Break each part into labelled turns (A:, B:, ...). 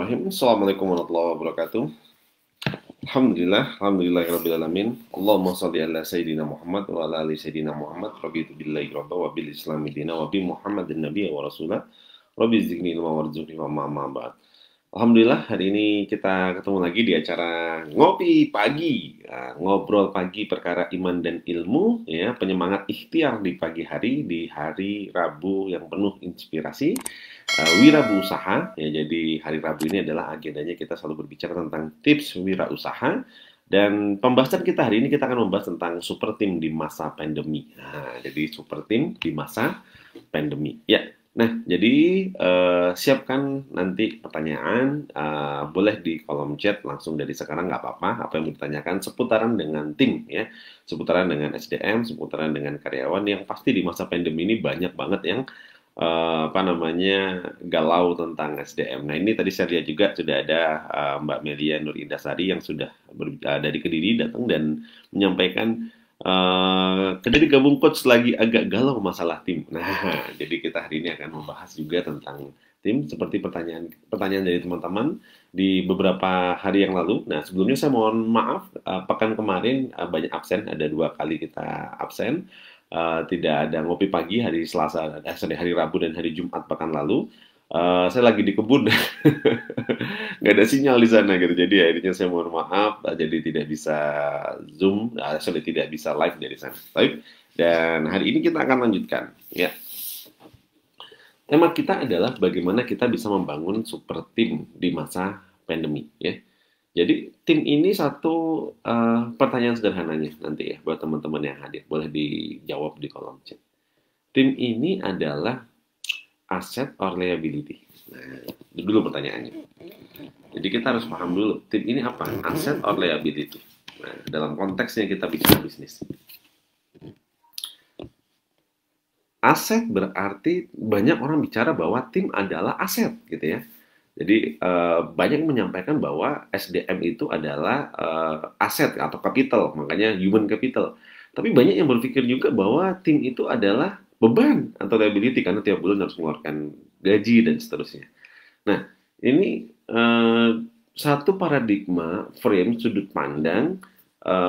A: Bismillahirrahmanirrahim. Assalamualaikum warahmatullahi wabarakatuh. Alhamdulillahirabbil alamin. Allahumma shalli ala sayyidina Muhammad wa ala ali sayyidina Muhammad. Rabbitu billahi rabba wa bil islami dina wa bi Muhammadin nabiyya wa rasulah. Rabbi zidni ilma warzuqni wa ma ba'd. Alhamdulillah hari ini kita ketemu lagi di acara ngopi pagi, ngobrol pagi perkara iman dan ilmu, ya, penyemangat ikhtiar di pagi hari, di hari Rabu yang penuh inspirasi, wirausaha, ya. Jadi hari Rabu ini adalah agendanya kita selalu berbicara tentang tips wirausaha, dan pembahasan kita hari ini kita akan membahas tentang super team di masa pandemi. Nah, jadi super team di masa pandemi, ya. Nah, jadi siapkan nanti pertanyaan, boleh di kolom chat langsung dari sekarang, nggak apa-apa. Apa yang ditanyakan seputaran dengan tim, ya, seputaran dengan SDM, seputaran dengan karyawan. Yang pasti di masa pandemi ini banyak banget yang galau tentang SDM. Nah, ini tadi saya lihat juga sudah ada Mbak Melia Nur Indasari yang sudah dari Kediri datang dan menyampaikan Kediri gabung coach lagi agak galau masalah tim. Nah, jadi kita hari ini akan membahas juga tentang tim seperti pertanyaan dari teman-teman di beberapa hari yang lalu. Nah, sebelumnya saya mohon maaf, pekan kemarin banyak absen, ada 2 kali kita absen. Tidak ada ngopi pagi hari Selasa, hari Rabu dan hari Jumat pekan lalu. Saya lagi di kebun, nggak ada sinyal di sana gitu. Jadi akhirnya saya mohon maaf, jadi tidak bisa Zoom, sorry, tidak bisa live dari sana. Dan hari ini kita akan lanjutkan, ya. Tema kita adalah bagaimana kita bisa membangun super team di masa pandemi, ya. Jadi tim ini satu pertanyaan sederhananya nanti ya buat teman-teman yang hadir, boleh dijawab di kolom chat. Tim ini adalah asset or liability? Nah, itu dulu pertanyaannya. Jadi kita harus paham dulu, tim ini apa? Asset or liability? Nah, dalam konteksnya kita bicara bisnis. Aset berarti banyak orang bicara bahwa tim adalah aset, gitu ya. Jadi banyak yang menyampaikan bahwa SDM itu adalah aset atau capital, makanya human capital. Tapi banyak yang berpikir juga bahwa tim itu adalah beban atau liability karena tiap bulan harus mengeluarkan gaji dan seterusnya. Nah, ini satu paradigma frame sudut pandang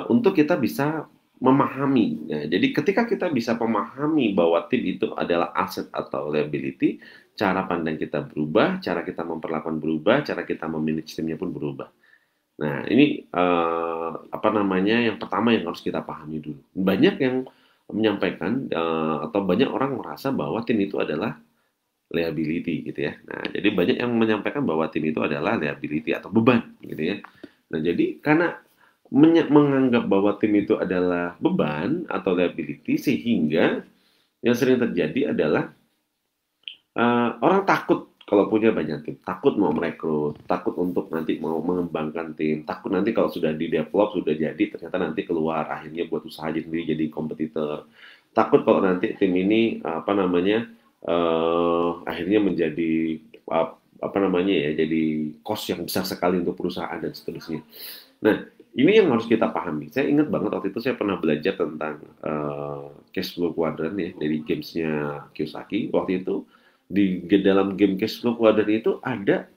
A: untuk kita bisa memahami. Nah, jadi ketika kita bisa memahami bahwa tim itu adalah aset atau liability, cara pandang kita berubah, cara kita memperlakukan berubah, cara kita memanage timnya pun berubah. Nah, ini yang pertama yang harus kita pahami dulu. Banyak yang menyampaikan atau banyak orang merasa bahwa tim itu adalah liability, gitu ya. Nah, jadi banyak yang menyampaikan bahwa tim itu adalah liability atau beban, gitu ya. Nah, jadi karena menganggap bahwa tim itu adalah beban atau liability, sehingga yang sering terjadi adalah orang takut kalau punya banyak tim, takut mau merekrut, takut untuk nanti mau mengembangkan tim, takut nanti kalau sudah di-develop, sudah jadi, ternyata nanti keluar, akhirnya buat usaha sendiri jadi kompetitor. Takut kalau nanti tim ini, akhirnya menjadi, jadi cost yang besar sekali untuk perusahaan dan seterusnya. Nah, ini yang harus kita pahami. Saya ingat banget waktu itu saya pernah belajar tentang cash flow quadrant ya, dari gamesnya Kiyosaki. Waktu itu di dalam game cash flow quadrant itu ada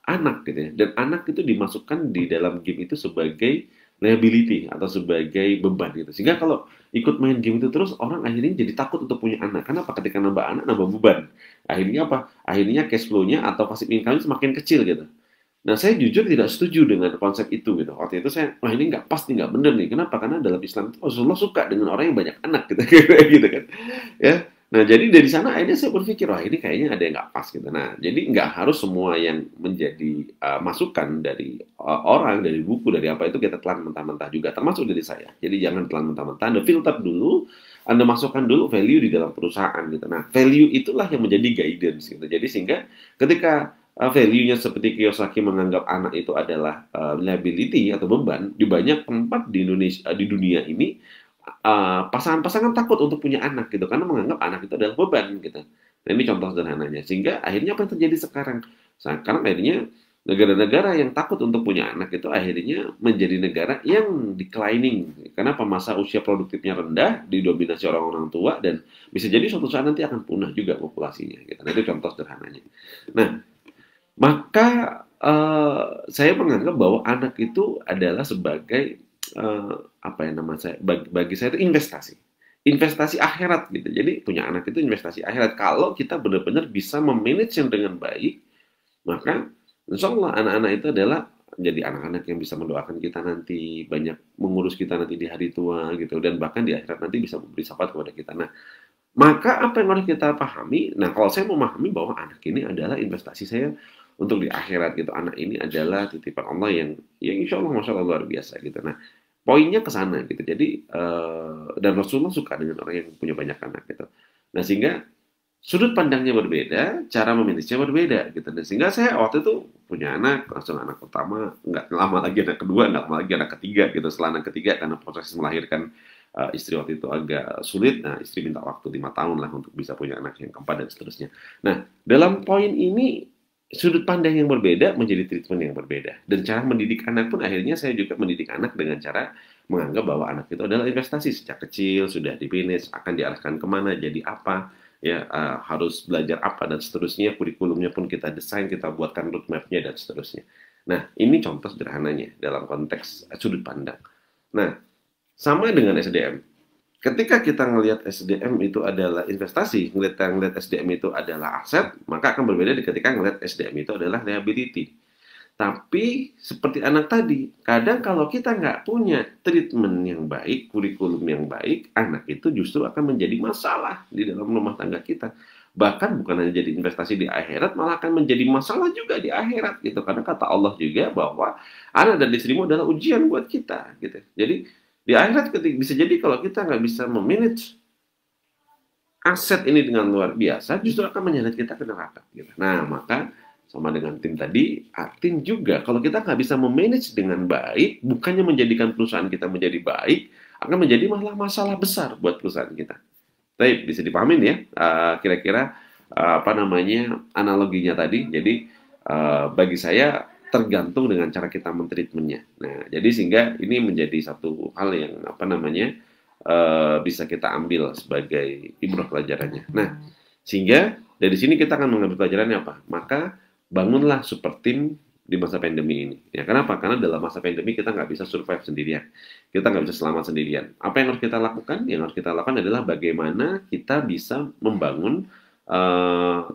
A: anak gitu ya, dan anak itu dimasukkan di dalam game itu sebagai liability atau sebagai beban gitu, sehingga kalau ikut main game itu terus orang akhirnya jadi takut untuk punya anak. Kenapa? Ketika nambah anak nambah beban, akhirnya apa? Akhirnya cash flow-nya atau passive income semakin kecil gitu. Nah, saya jujur tidak setuju dengan konsep itu gitu. Waktu itu saya, wah ini nggak pas nih, nggak bener nih. Kenapa? Karena dalam Islam itu Rasulullah suka dengan orang yang banyak anak gitu, gitu kan. Ya. Nah, jadi dari sana akhirnya saya berpikir, wah ini kayaknya ada yang nggak pas gitu. Nah, jadi nggak harus semua yang menjadi masukan dari orang, dari buku, dari apa itu kita telan mentah-mentah juga, termasuk dari saya. Jadi jangan telan mentah-mentah, Anda filter dulu, Anda masukkan dulu value di dalam perusahaan gitu. Nah, value itulah yang menjadi guidance gitu. Jadi sehingga ketika value-nya seperti Kiyosaki menganggap anak itu adalah liability atau beban, di banyak tempat di Indonesia, di dunia ini, pasangan-pasangan takut untuk punya anak gitu karena menganggap anak itu adalah beban gitu. Nah, ini contoh sederhananya. Sehingga akhirnya apa yang terjadi sekarang? Sekarang akhirnya negara-negara yang takut untuk punya anak itu akhirnya menjadi negara yang declining. Kenapa? Masa usia produktifnya rendah, didominasi orang-orang tua, dan bisa jadi suatu saat nanti akan punah juga populasinya gitu. Nah, itu contoh sederhananya. Nah, maka Saya menganggap bahwa anak itu adalah sebagai, apa ya nama saya, bagi saya itu investasi. Investasi akhirat gitu. Jadi punya anak itu investasi akhirat. Kalau kita benar-benar bisa memanage yang dengan baik, maka insya Allah anak-anak itu adalah jadi anak-anak yang bisa mendoakan kita nanti, banyak mengurus kita nanti di hari tua gitu, dan bahkan di akhirat nanti bisa memberi syafaat kepada kita. Nah, maka apa yang harus kita pahami, nah kalau saya memahami bahwa anak ini adalah investasi saya untuk di akhirat gitu. Anak ini adalah titipan Allah yang insya Allah masya Allah luar biasa gitu. Nah, poinnya ke sana gitu. Jadi dan Rasulullah suka dengan orang yang punya banyak anak gitu. Nah, sehingga sudut pandangnya berbeda, cara memanagenya berbeda gitu. Dan sehingga saya waktu itu punya anak, langsung anak pertama, nggak lama lagi anak kedua, nggak lama lagi anak ketiga gitu. Setelah anak ketiga karena proses melahirkan istri waktu itu agak sulit, nah istri minta waktu 5 tahun lah untuk bisa punya anak yang keempat dan seterusnya. Nah, dalam poin ini sudut pandang yang berbeda menjadi treatment yang berbeda. Dan cara mendidik anak pun akhirnya saya juga mendidik anak dengan cara menganggap bahwa anak itu adalah investasi sejak kecil, sudah dipinit, akan diarahkan kemana, jadi apa, ya harus belajar apa dan seterusnya, kurikulumnya pun kita desain, kita buatkan roadmap-nya dan seterusnya. Nah, ini contoh sederhananya dalam konteks sudut pandang. Nah, sama dengan SDM. Ketika kita ngelihat SDM itu adalah investasi, ngelihat SDM itu adalah aset, maka akan berbeda ketika ngelihat SDM itu adalah liability. Tapi seperti anak tadi, kadang kalau kita nggak punya treatment yang baik, kurikulum yang baik, anak itu justru akan menjadi masalah di dalam rumah tangga kita. Bahkan bukan hanya jadi investasi di akhirat, malah akan menjadi masalah juga di akhirat gitu. Karena kata Allah juga bahwa anak dan istrimu adalah ujian buat kita gitu. Jadi di akhirat bisa jadi kalau kita nggak bisa memanage aset ini dengan luar biasa, justru akan menyeret kita ke neraka. Gitu. Nah, maka sama dengan tim tadi, tim juga kalau kita nggak bisa memanage dengan baik, bukannya menjadikan perusahaan kita menjadi baik, akan menjadi malah masalah besar buat perusahaan kita. Tapi bisa dipahamin ya, kira-kira apa namanya analoginya tadi. Jadi bagi saya tergantung dengan cara kita mentreatmentnya. Nah, jadi sehingga ini menjadi satu hal yang apa namanya bisa kita ambil sebagai ibrah pelajarannya. Nah, sehingga dari sini kita akan mengambil pelajarannya apa? Maka bangunlah super team di masa pandemi ini. Ya, kenapa? Karena dalam masa pandemi kita nggak bisa survive sendirian. Kita nggak bisa selamat sendirian. Apa yang harus kita lakukan? Yang harus kita lakukan adalah bagaimana kita bisa membangun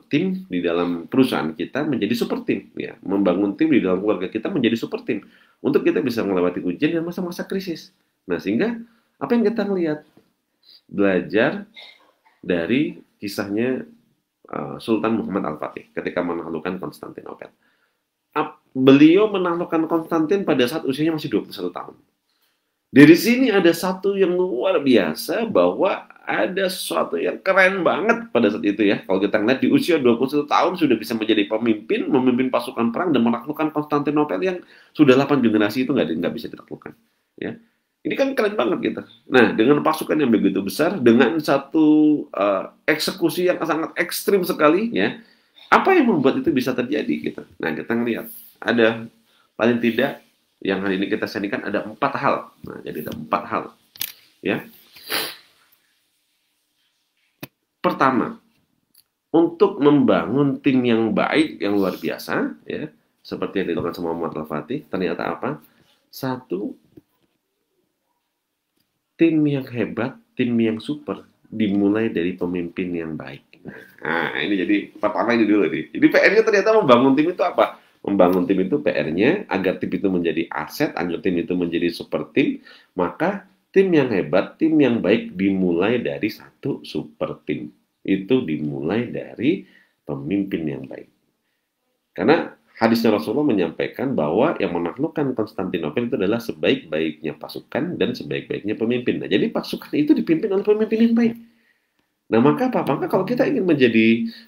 A: tim di dalam perusahaan kita menjadi super team. Ya, membangun tim di dalam keluarga kita menjadi super team. Untuk kita bisa melewati ujian dan masa-masa krisis. Nah, sehingga apa yang kita lihat? Belajar dari kisahnya Sultan Muhammad Al-Fatih ketika menaklukkan Konstantinopel. Beliau menaklukkan Konstantin pada saat usianya masih 21 tahun. Dari sini ada satu yang luar biasa bahwa ada sesuatu yang keren banget pada saat itu ya. Kalau kita ngeliat di usia 21 tahun sudah bisa menjadi pemimpin, memimpin pasukan perang dan menaklukkan Konstantinopel yang sudah 8 generasi itu nggak bisa ditaklukkan. Ya. Ini kan keren banget gitu. Nah, dengan pasukan yang begitu besar, dengan satu eksekusi yang sangat ekstrim sekali, ya, apa yang membuat itu bisa terjadi gitu? Nah, kita ngelihat ada paling tidak yang hari ini kita sajikan ada 4 hal. Nah, jadi ada 4 hal, ya. Pertama, untuk membangun tim yang baik, yang luar biasa, ya, seperti yang dilakukan sama Muhammad Al-Fatih, ternyata apa? Satu, tim yang hebat, tim yang super, dimulai dari pemimpin yang baik. Nah, ini jadi pertama ini dulu nih. Jadi PR-nya ternyata membangun tim itu apa? Membangun tim itu PR-nya agar tim itu menjadi aset, agar tim itu menjadi super tim, maka tim yang hebat, tim yang baik dimulai dari satu super tim. Itu dimulai dari pemimpin yang baik. Karena hadisnya Rasulullah menyampaikan bahwa yang menaklukkan Konstantinopel itu adalah sebaik-baiknya pasukan dan sebaik-baiknya pemimpin. Nah, jadi pasukan itu dipimpin oleh pemimpin yang baik. Nah, maka apa? Maka kalau kita ingin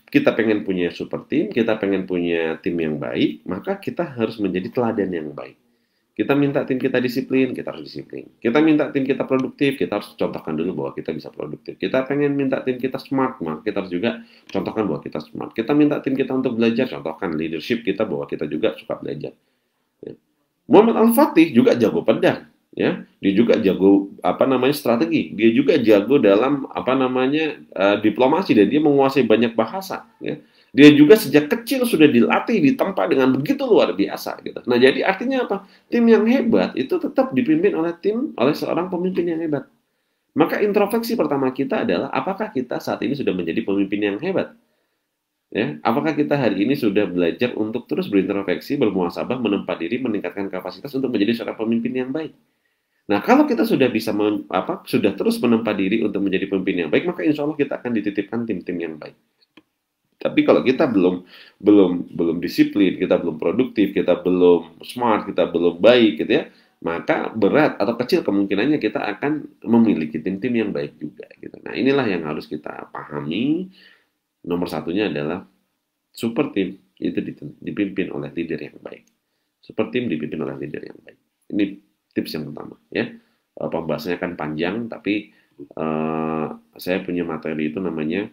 A: kita pengen punya super team, kita pengen punya tim yang baik, maka kita harus menjadi teladan yang baik. Kita minta tim kita disiplin, kita harus disiplin. Kita minta tim kita produktif, kita harus contohkan dulu bahwa kita bisa produktif. Kita pengen minta tim kita smart, maka kita harus juga contohkan bahwa kita smart. Kita minta tim kita untuk belajar, contohkan leadership kita bahwa kita juga suka belajar. Ya. Muhammad Al-Fatih juga jago pedang. Ya, dia juga jago strategi, dia juga jago dalam diplomasi dan dia menguasai banyak bahasa. Ya. Dia juga sejak kecil sudah dilatih, ditempa dengan begitu luar biasa gitu. Nah, jadi artinya apa? Tim yang hebat itu tetap dipimpin oleh seorang pemimpin yang hebat. Maka introspeksi pertama kita adalah apakah kita saat ini sudah menjadi pemimpin yang hebat? Ya, apakah kita hari ini sudah belajar untuk terus berintrospeksi, bermuhasabah, menempa diri, meningkatkan kapasitas untuk menjadi seorang pemimpin yang baik? Nah, kalau kita sudah bisa sudah terus menempa diri untuk menjadi pemimpin yang baik, maka insya Allah kita akan dititipkan tim-tim yang baik. Tapi kalau kita belum disiplin, kita belum produktif, kita belum smart, kita belum baik, gitu ya, maka berat atau kecil kemungkinannya kita akan memiliki tim-tim yang baik juga. Gitu. Nah, inilah yang harus kita pahami. Nomor satunya adalah super team itu dipimpin oleh leader yang baik. Super team dipimpin oleh leader yang baik. Ini tips yang pertama, ya. Pembahasannya kan panjang, tapi saya punya materi itu namanya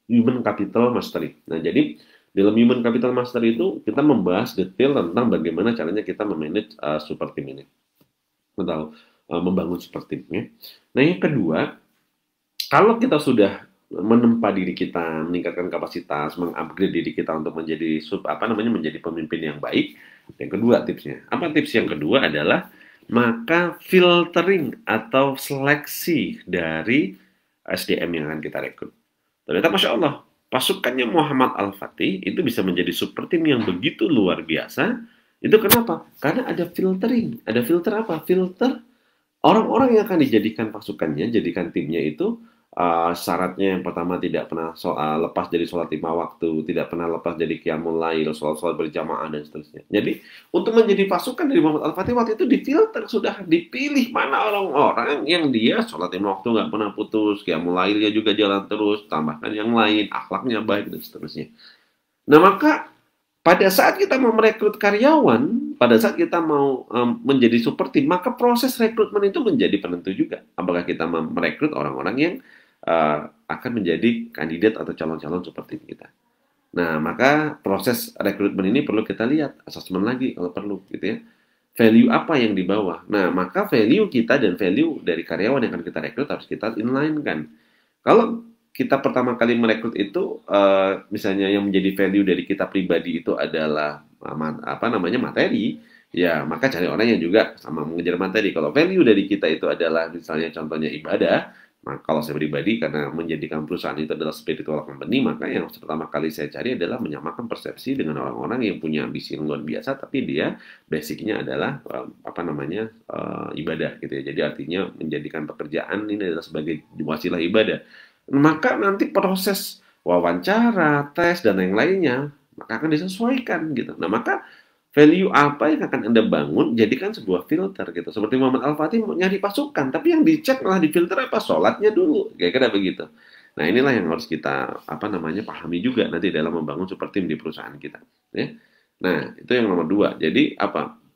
A: Human Capital Mastery. Nah, jadi dalam Human Capital Mastery itu kita membahas detail tentang bagaimana caranya kita memanage super team ini. Atau membangun super team. Ya. Nah, yang kedua, kalau kita sudah menempa diri kita, meningkatkan kapasitas, mengupgrade diri kita untuk menjadi menjadi pemimpin yang baik. Yang kedua tipsnya. Apa tips yang kedua adalah maka filtering atau seleksi dari SDM yang akan kita rekrut. Ternyata Masya Allah, pasukannya Muhammad Al-Fatih itu bisa menjadi super team yang begitu luar biasa. Itu kenapa? Karena ada filtering. Ada filter apa? Filter orang-orang yang akan dijadikan pasukannya, jadikan timnya itu syaratnya yang pertama tidak pernah lepas dari sholat 5 waktu, tidak pernah lepas dari qiyamul lail, sholat-sholat berjamaah dan seterusnya. Jadi untuk menjadi pasukan dari Muhammad Al-Fatih waktu itu difilter, sudah dipilih mana orang-orang yang dia sholat 5 waktu nggak pernah putus, qiyamul lailnya juga jalan terus, tambahkan yang lain, akhlaknya baik dan seterusnya. Nah maka pada saat kita mau merekrut karyawan, pada saat kita mau menjadi super team, maka proses rekrutmen itu menjadi penentu juga. Apakah kita merekrut orang-orang yang akan menjadi kandidat atau calon-calon super team kita. Nah, maka proses rekrutmen ini perlu kita lihat, asesmen lagi kalau perlu, gitu ya. Value apa yang dibawa? Nah, maka value kita dan value dari karyawan yang akan kita rekrut harus kita inline-kan. Kalau kita pertama kali merekrut itu misalnya yang menjadi value dari kita pribadi itu adalah materi, ya maka cari orang yang juga sama mengejar materi. Kalau value dari kita itu adalah misalnya contohnya ibadah, maka kalau saya pribadi karena menjadikan perusahaan itu adalah spiritual company, maka yang pertama kali saya cari adalah menyamakan persepsi dengan orang-orang yang punya ambisi yang luar biasa, tapi dia basicnya adalah ibadah gitu ya. Jadi artinya menjadikan pekerjaan ini adalah sebagai wasilah ibadah. Maka nanti proses wawancara, tes, dan yang lainnya, maka akan disesuaikan gitu. Nah, maka value apa yang akan Anda bangun, jadikan sebuah filter gitu. Seperti Muhammad Al-Fatih mau nyari pasukan, tapi yang dicek malah difilter apa? Sholatnya dulu, kira-kira begitu. Nah, inilah yang harus kita pahami juga nanti dalam membangun super team di perusahaan kita. Ya. Nah, itu yang nomor 2. Jadi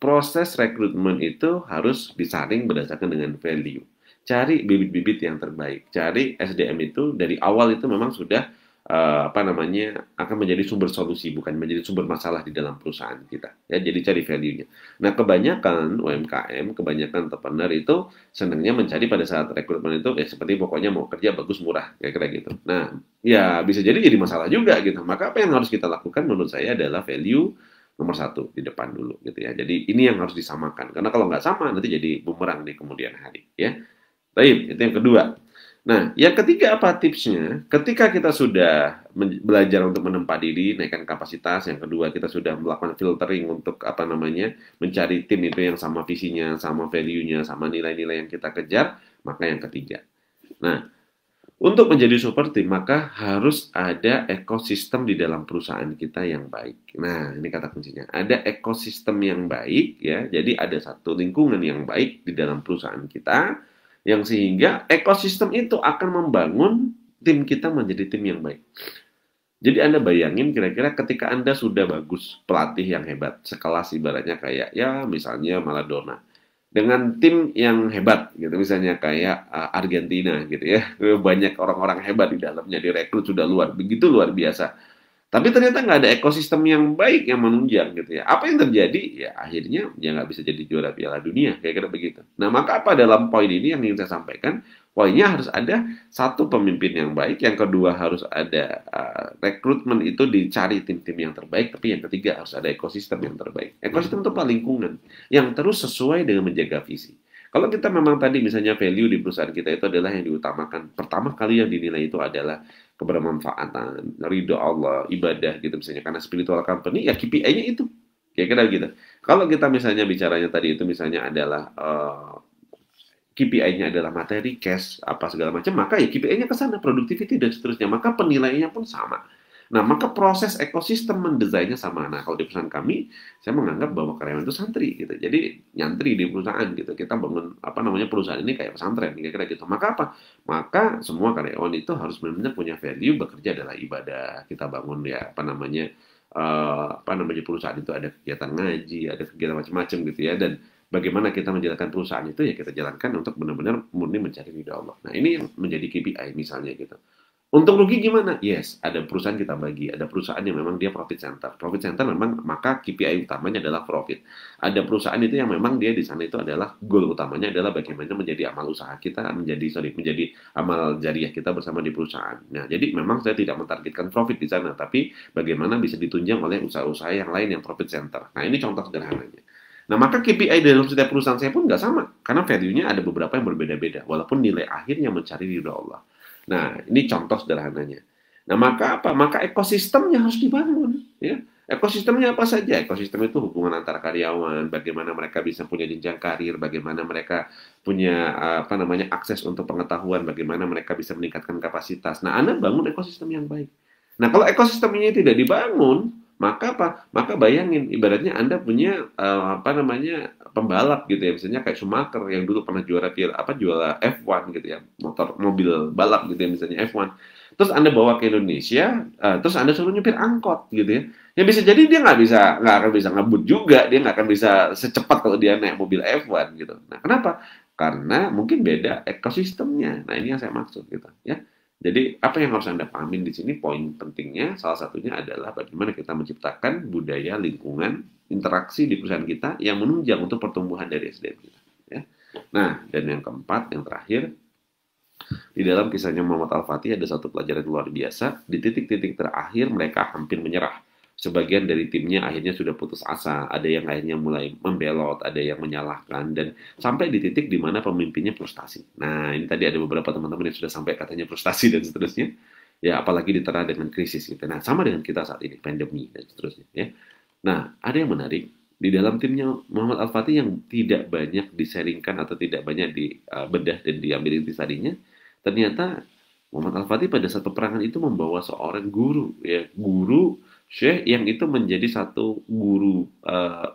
A: proses rekrutmen itu harus disaring berdasarkan dengan value. Cari bibit-bibit yang terbaik. Cari SDM itu dari awal itu memang sudah akan menjadi sumber solusi, bukan menjadi sumber masalah di dalam perusahaan kita. Ya, jadi cari value-nya. Nah, kebanyakan UMKM, kebanyakan entrepreneur itu senangnya mencari pada saat rekrutmen itu seperti pokoknya mau kerja bagus murah, kira-kira gitu. Nah, ya bisa jadi masalah juga gitu. Maka apa yang harus kita lakukan menurut saya adalah value nomor 1 di depan dulu gitu ya. Jadi ini yang harus disamakan. Karena kalau nggak sama nanti jadi bumerang di kemudian hari ya. Baik, itu yang kedua. Nah, yang ketiga apa tipsnya? Ketika kita sudah belajar untuk menempa diri, naikkan kapasitas. Yang kedua, kita sudah melakukan filtering untuk mencari tim itu yang sama visinya, sama value-nya, sama nilai-nilai yang kita kejar. Maka yang ketiga. Nah, untuk menjadi super team, maka harus ada ekosistem di dalam perusahaan kita yang baik. Nah, ini kata kuncinya. Ada ekosistem yang baik, ya. Jadi ada satu lingkungan yang baik di dalam perusahaan kita, yang sehingga ekosistem itu akan membangun tim kita menjadi tim yang baik. Jadi Anda bayangin kira-kira ketika Anda sudah bagus, pelatih yang hebat, sekelas ibaratnya kayak ya misalnya Maradona, dengan tim yang hebat gitu, misalnya kayak Argentina gitu ya, banyak orang-orang hebat di dalamnya, direkrut sudah begitu luar biasa. Tapi ternyata nggak ada ekosistem yang baik yang menunjang gitu ya. Apa yang terjadi? Ya akhirnya dia nggak bisa jadi juara Piala Dunia, kayak begitu. Nah maka apa dalam poin ini yang ingin saya sampaikan? Poinnya harus ada satu pemimpin yang baik, yang kedua harus ada rekrutmen itu dicari tim-tim yang terbaik, tapi yang ketiga harus ada ekosistem yang terbaik. Ekosistem itu apa? Lingkungan yang terus sesuai dengan menjaga visi. Kalau kita memang tadi misalnya value di perusahaan kita itu adalah yang diutamakan, pertama kali yang dinilai itu adalah kebermanfaatan, ridho Allah, ibadah gitu misalnya, karena spiritual company ya KPI-nya itu. Kira-kira gitu. Kalau kita misalnya bicaranya tadi itu misalnya adalah KPI-nya adalah materi, cash, apa segala macam, maka ya KPI-nya ke sana, productivity dan seterusnya. Maka penilaiannya pun sama. Nah, maka proses ekosistem mendesainnya sama. Nah, kalau di perusahaan kami, saya menganggap bahwa karyawan itu santri gitu. Jadi nyantri di perusahaan gitu. Kita bangun apa namanya perusahaan ini kayak pesantren kira-kira gitu. Maka apa? Maka semua karyawan itu harus benar-benar punya value, bekerja adalah ibadah. Kita bangun ya apa namanya perusahaan itu ada kegiatan ngaji, ada kegiatan macam-macam gitu ya, dan bagaimana kita menjalankan perusahaan itu ya kita jalankan untuk benar-benar murni mencari ridha Allah. Nah, ini yang menjadi KPI misalnya gitu. Untung rugi gimana? Yes, ada perusahaan kita bagi, ada perusahaan yang memang dia profit center. Profit center memang maka KPI utamanya adalah profit. Ada perusahaan itu yang memang dia di sana itu adalah goal utamanya adalah bagaimana menjadi amal usaha kita, menjadi amal jariah kita bersama di perusahaan. Nah, jadi memang saya tidak mentargetkan profit di sana, tapi bagaimana bisa ditunjang oleh usaha-usaha yang lain yang profit center. Nah, ini contoh sederhananya. Nah, maka KPI dalam setiap perusahaan saya pun nggak sama, karena value-nya ada beberapa yang berbeda-beda, walaupun nilai akhirnya mencari ridho Allah. Nah, ini contoh sederhananya. Nah, maka apa? Maka ekosistemnya harus dibangun. Ya. Ekosistemnya apa saja? Ekosistem itu hubungan antara karyawan, bagaimana mereka bisa punya jenjang karir, bagaimana mereka punya apa namanya akses untuk pengetahuan, bagaimana mereka bisa meningkatkan kapasitas. Nah, Anda bangun ekosistem yang baik. Nah, kalau ekosistem ini tidak dibangun, maka apa? Maka bayangin, ibaratnya Anda punya apa namanya pembalap gitu ya, misalnya kayak Schumacher yang dulu pernah juara F1 gitu ya, mobil balap gitu ya, misalnya F1. Terus Anda bawa ke Indonesia, terus Anda suruh nyupir angkot gitu ya. Ya bisa jadi dia nggak akan bisa ngebut juga, dia nggak akan bisa secepat kalau dia naik mobil F1 gitu. Nah, kenapa? Karena mungkin beda ekosistemnya. Nah, ini yang saya maksud gitu ya. Jadi apa yang harus Anda pahamin di sini poin pentingnya salah satunya adalah bagaimana kita menciptakan budaya lingkungan interaksi di perusahaan kita yang menunjang untuk pertumbuhan dari SDM kita. Ya. Nah, dan yang keempat, yang terakhir, di dalam kisahnya Muhammad Al-Fatih ada satu pelajaran luar biasa. Di titik-titik terakhir mereka hampir menyerah. Sebagian dari timnya akhirnya sudah putus asa, ada yang akhirnya mulai membelot, ada yang menyalahkan, dan sampai di titik di mana pemimpinnya frustasi. Nah, ini tadi ada beberapa teman-teman yang sudah sampai katanya frustasi dan seterusnya. Ya, apalagi diterah dengan krisis gitu. Nah, sama dengan kita saat ini, pandemi dan seterusnya. Ya. Nah, ada yang menarik. Di dalam timnya Muhammad Al-Fatih yang tidak banyak disaringkan atau tidak banyak dibedah dan diambil intisarinya, ternyata Muhammad Al-Fatih pada saat peperangan itu membawa seorang guru, ya guru syekh yang itu menjadi satu guru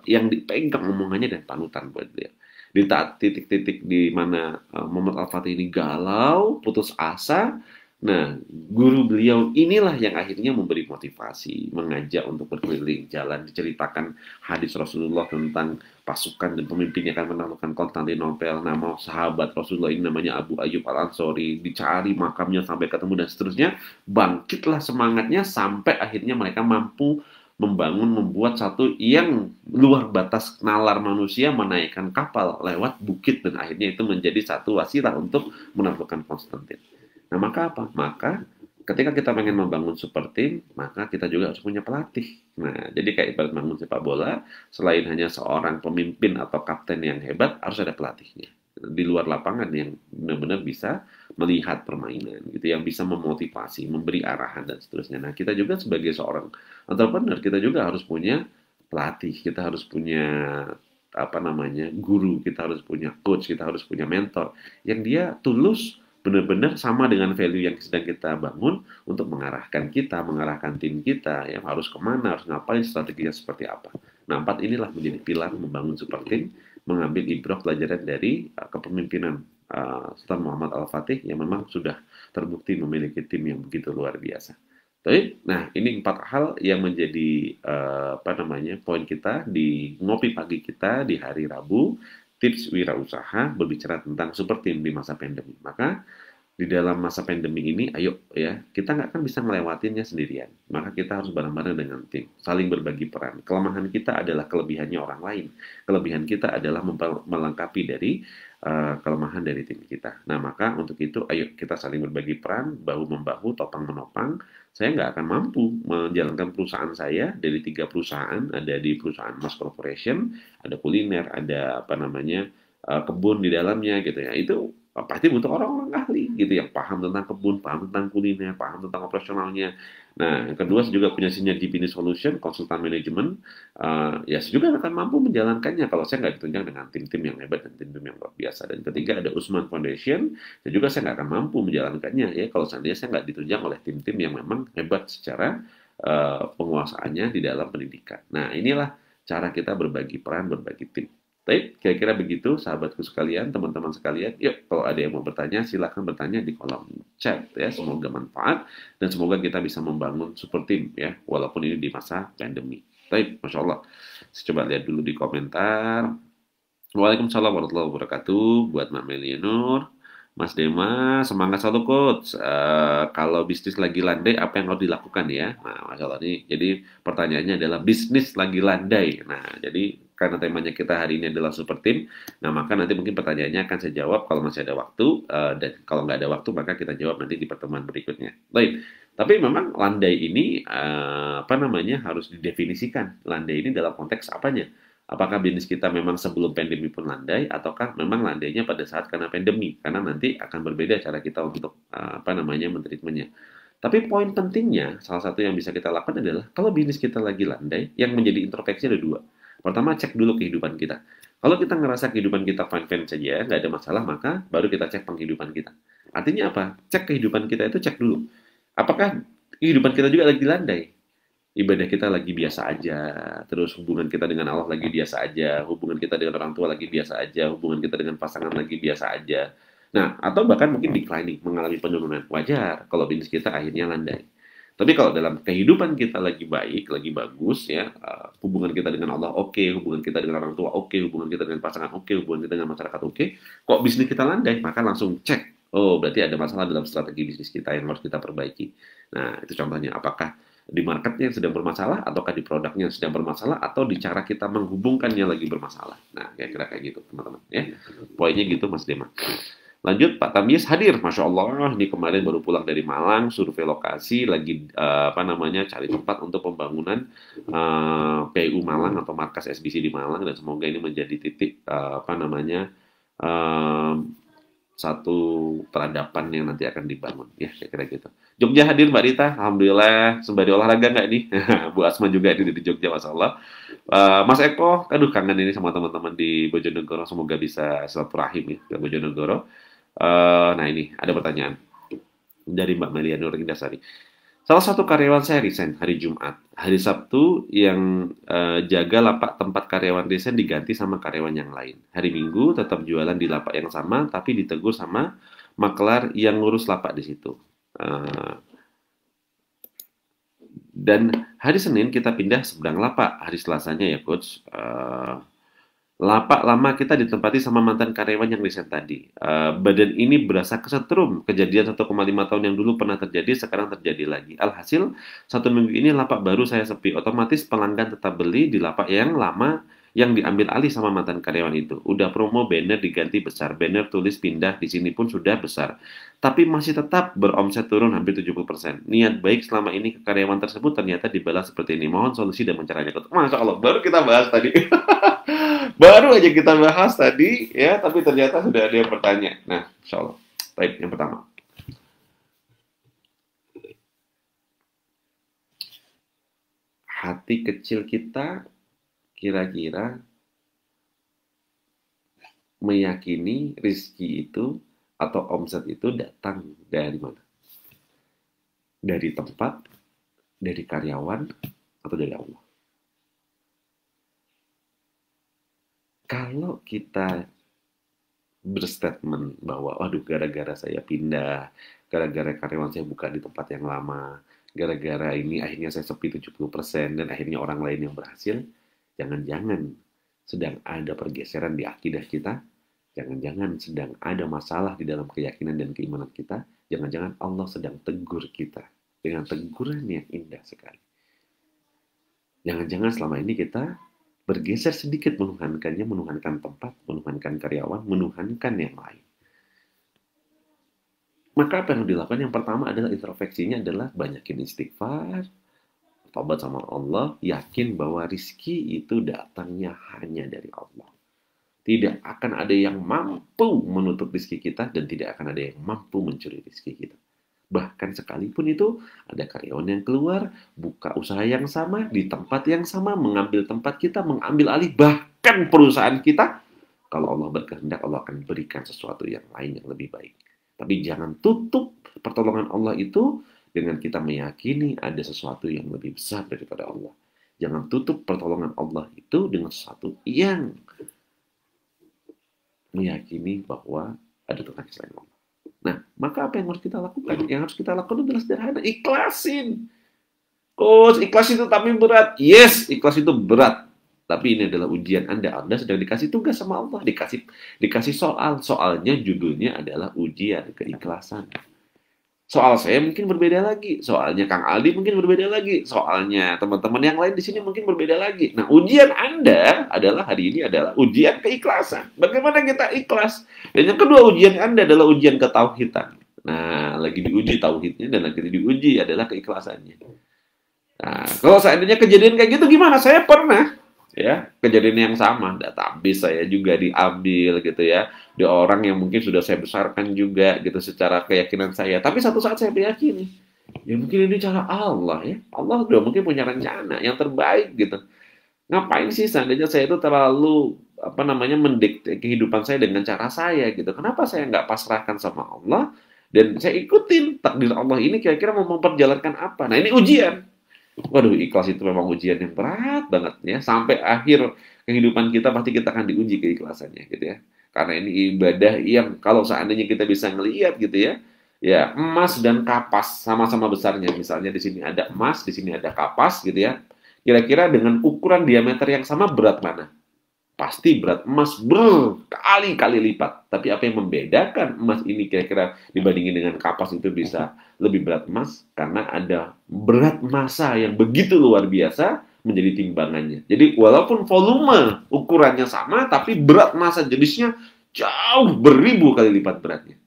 A: yang dipegang omongannya dan panutan buat dia. Di titik-titik di mana Muhammad Al-Fatih ini galau, putus asa, nah guru beliau inilah yang akhirnya memberi motivasi, mengajak untuk berkeliling jalan, diceritakan hadis Rasulullah tentang pasukan dan pemimpinnya akan menaklukkan Konstantinopel. Nama sahabat Rasulullah ini namanya Abu Ayyub Al-Ansori, dicari makamnya sampai ketemu dan seterusnya. Bangkitlah semangatnya sampai akhirnya mereka mampu membuat satu yang luar batas nalar manusia, menaikkan kapal lewat bukit dan akhirnya itu menjadi satu wasilah untuk menaklukkan Konstantin. Nah, maka apa? Maka ketika kita pengen membangun super team, maka kita juga harus punya pelatih. Nah, jadi kayak ibarat bangun sepak bola, selain hanya seorang pemimpin atau kapten yang hebat, harus ada pelatihnya. Di luar lapangan yang benar-benar bisa melihat permainan, gitu, yang bisa memotivasi, memberi arahan, dan seterusnya. Nah, kita juga sebagai seorang entrepreneur, kita juga harus punya pelatih, kita harus punya apa namanya guru, kita harus punya coach, kita harus punya mentor, yang dia tulus benar-benar sama dengan value yang sedang kita bangun untuk mengarahkan kita, mengarahkan tim kita, yang harus kemana, harus ngapain, strateginya seperti apa. Nah, 4 inilah menjadi pilar membangun super team, mengambil ibrah pelajaran dari kepemimpinan Sultan Muhammad Al-Fatih yang memang sudah terbukti memiliki tim yang begitu luar biasa. Baik, nah ini 4 hal yang menjadi apa namanya poin kita di ngopi pagi kita di hari Rabu, tips wirausaha berbicara tentang super team di masa pandemi. Maka di dalam masa pandemi ini, ayo ya, kita nggak akan bisa ngelewatinnya sendirian. Maka kita harus bareng-bareng dengan tim, saling berbagi peran. Kelemahan kita adalah kelebihannya orang lain. Kelebihan kita adalah melengkapi dari kelemahan dari tim kita. Nah, maka untuk itu, ayo kita saling berbagi peran, bahu-membahu, topang-menopang. Saya nggak akan mampu menjalankan perusahaan saya dari 3 perusahaan, ada di perusahaan Mas Corporation, ada kuliner, ada apa namanya, kebun di dalamnya gitu ya. Itu pasti butuh orang-orang ahli gitu yang paham tentang kebun, paham tentang kuliner, paham tentang operasionalnya. Nah, yang kedua saya juga punya sinergi business solution, konsultan manajemen. Ya saya juga akan mampu menjalankannya kalau saya nggak ditunjang dengan tim-tim yang hebat dan tim-tim yang luar biasa. Dan ketiga ada Usman Foundation, dan juga saya nggak akan mampu menjalankannya ya kalau seandainya saya nggak ditunjang oleh tim-tim yang memang hebat secara penguasaannya di dalam pendidikan. Nah, inilah cara kita berbagi peran, berbagi tim. Baik, kira-kira begitu sahabatku sekalian, teman-teman sekalian. Yuk, kalau ada yang mau bertanya, silakan bertanya di kolom chat ya. Semoga manfaat dan semoga kita bisa membangun super team ya, walaupun ini di masa pandemi. Baik, Masya Allah. Saya coba lihat dulu di komentar. Waalaikumsalam warahmatullahi wabarakatuh. Buat Mbak Melianur, Mas Dema, semangat selalu coach. Kalau bisnis lagi landai, apa yang harus dilakukan ya? Nah, Masya Allah nih. Jadi pertanyaannya adalah bisnis lagi landai. Nah, jadi karena temanya kita hari ini adalah super team, nah maka nanti mungkin pertanyaannya akan saya jawab kalau masih ada waktu, dan kalau nggak ada waktu maka kita jawab nanti di pertemuan berikutnya. Baik, tapi memang landai ini apa namanya harus didefinisikan. Landai ini dalam konteks apanya? Apakah bisnis kita memang sebelum pandemi pun landai, ataukah memang landainya pada saat karena pandemi? Karena nanti akan berbeda cara kita untuk apa namanya mentreatmentnya. Tapi poin pentingnya, salah satu yang bisa kita lakukan adalah kalau bisnis kita lagi landai, yang menjadi introspeksi ada dua. Pertama, cek dulu kehidupan kita. Kalau kita ngerasa kehidupan kita fine-fine saja, nggak ada masalah, maka baru kita cek penghidupan kita. Artinya apa? Cek kehidupan kita itu cek dulu. Apakah kehidupan kita juga lagi landai? Ibadah kita lagi biasa aja, terus hubungan kita dengan Allah lagi biasa aja, hubungan kita dengan orang tua lagi biasa aja, hubungan kita dengan pasangan lagi biasa aja. Nah, atau bahkan mungkin declining, mengalami penurunan. Wajar kalau bisnis kita akhirnya landai. Tapi kalau dalam kehidupan kita lagi baik, lagi bagus ya, hubungan kita dengan Allah oke, hubungan kita dengan orang tua oke, hubungan kita dengan pasangan oke, hubungan kita dengan masyarakat oke, kok bisnis kita landai, maka langsung cek. Oh, berarti ada masalah dalam strategi bisnis kita yang harus kita perbaiki. Nah, itu contohnya. Apakah di marketnya yang sedang bermasalah, ataukah di produknya yang sedang bermasalah, atau di cara kita menghubungkannya lagi bermasalah. Nah, kira-kira kayak gitu, teman-teman. Ya, poinnya gitu, Mas Dema. Lanjut, Pak Tamyiz hadir, Masya Allah. Ini kemarin baru pulang dari Malang, survei lokasi, lagi apa namanya cari tempat untuk pembangunan PU Malang atau markas SBC di Malang, dan semoga ini menjadi titik apa namanya satu peradaban yang nanti akan dibangun. Ya, saya kira gitu. Jogja hadir Mbak Rita, Alhamdulillah. Sembari olahraga nggak nih? Bu Asma juga hadir di Jogja, Masya Allah. Mas Eko, aduh kangen ini sama teman-teman di Bojonegoro. Semoga bisa silaturahim ya ke Bojonegoro. Nah ini ada pertanyaan dari Mbak Melia Nurindasari. Salah satu karyawan saya resign hari Jumat. Hari Sabtu yang jaga lapak tempat karyawan resign diganti sama karyawan yang lain. Hari Minggu tetap jualan di lapak yang sama, tapi ditegur sama maklar yang ngurus lapak di situ. Dan hari Senin kita pindah seberang lapak. Hari Selasanya ya Coach. Lapak lama kita ditempati sama mantan karyawan yang resign tadi. Badan ini berasa kesetrum. Kejadian 1,5 tahun yang dulu pernah terjadi, sekarang terjadi lagi. Alhasil, 1 minggu ini lapak baru saya sepi. Otomatis pelanggan tetap beli di lapak yang lama yang diambil alih sama mantan karyawan itu. Udah promo, banner diganti besar. Banner tulis pindah, di sini pun sudah besar. Tapi masih tetap beromset turun hampir 70%. Niat baik selama ini ke karyawan tersebut ternyata dibalas seperti ini. Mohon solusi dan caranya. Masya Allah, baru kita bahas tadi. Baru aja kita bahas tadi, ya, tapi ternyata sudah ada yang bertanya. Nah, insya Allah. Baik, yang pertama. Hati kecil kita kira-kira meyakini rezeki itu atau omset itu datang dari mana? Dari tempat, dari karyawan, atau dari Allah? Kalau kita berstatement bahwa, waduh, gara-gara saya pindah, gara-gara karyawan saya buka di tempat yang lama, gara-gara ini akhirnya saya sepi 70%, dan akhirnya orang lain yang berhasil, jangan-jangan sedang ada pergeseran di akidah kita, Jangan-jangan sedang ada masalah di dalam keyakinan dan keimanan kita. Jangan-jangan Allah sedang tegur kita dengan teguran yang indah sekali. Jangan-jangan selama ini kita bergeser sedikit menuhankannya, menuhankan tempat, menuhankan karyawan, menuhankan yang lain. Maka apa yang dilakukan? Yang pertama adalah introspeksinya adalah banyakin istighfar, tobat sama Allah, yakin bahwa rizki itu datangnya hanya dari Allah. Tidak akan ada yang mampu menutup rizki kita dan tidak akan ada yang mampu mencuri rizki kita. Bahkan sekalipun itu ada karyawan yang keluar, buka usaha yang sama, di tempat yang sama, mengambil tempat kita, mengambil alih bahkan perusahaan kita. Kalau Allah berkehendak, Allah akan berikan sesuatu yang lain yang lebih baik. Tapi jangan tutup pertolongan Allah itu dengan kita meyakini ada sesuatu yang lebih besar daripada Allah. Jangan tutup pertolongan Allah itu dengan sesuatu yang meyakini bahwa ada Tuhan selain Allah. Nah, maka apa yang harus kita lakukan? Yang harus kita lakukan adalah sederhana, ikhlasin. Coach, ikhlas itu tapi berat. Yes, ikhlas itu berat. Tapi ini adalah ujian Anda. Anda sedang dikasih tugas sama Allah, dikasih soal. Soalnya judulnya adalah ujian keikhlasan. Soal saya mungkin berbeda lagi. Soalnya Kang Aldi mungkin berbeda lagi. Soalnya teman-teman yang lain di sini mungkin berbeda lagi. Nah, ujian Anda adalah hari ini adalah ujian keikhlasan. Bagaimana kita ikhlas? Dan yang kedua ujian Anda adalah ujian ketauhidan. Nah, lagi diuji tauhidnya dan lagi diuji adalah keikhlasannya. Nah, kalau seandainya kejadian kayak gitu gimana? Saya pernah ya kejadian yang sama. Database saya juga diambil gitu ya. Di orang yang mungkin sudah saya besarkan juga gitu secara keyakinan saya. Tapi satu saat saya meyakini, ya mungkin ini cara Allah ya. Allah udah mungkin punya rencana yang terbaik gitu. Ngapain sih seandainya saya itu terlalu apa namanya mendikte kehidupan saya dengan cara saya gitu. Kenapa saya nggak pasrahkan sama Allah dan saya ikutin takdir Allah ini kira-kira mau memperjalankan apa? Nah ini ujian. Waduh, ikhlas itu memang ujian yang berat banget ya. Sampai akhir kehidupan kita pasti kita akan diuji keikhlasannya gitu ya. Karena ini ibadah yang kalau seandainya kita bisa ngelihat gitu ya, ya emas dan kapas sama-sama besarnya. Misalnya di sini ada emas, di sini ada kapas gitu ya. Kira-kira dengan ukuran diameter yang sama berat mana? Pasti berat emas berkali-kali lipat. Tapi apa yang membedakan emas ini kira-kira dibandingin dengan kapas itu bisa lebih berat emas? Karena ada berat massa yang begitu luar biasa menjadi timbangannya. Jadi walaupun volume ukurannya sama, tapi berat massa jenisnya jauh beribu kali lipat beratnya.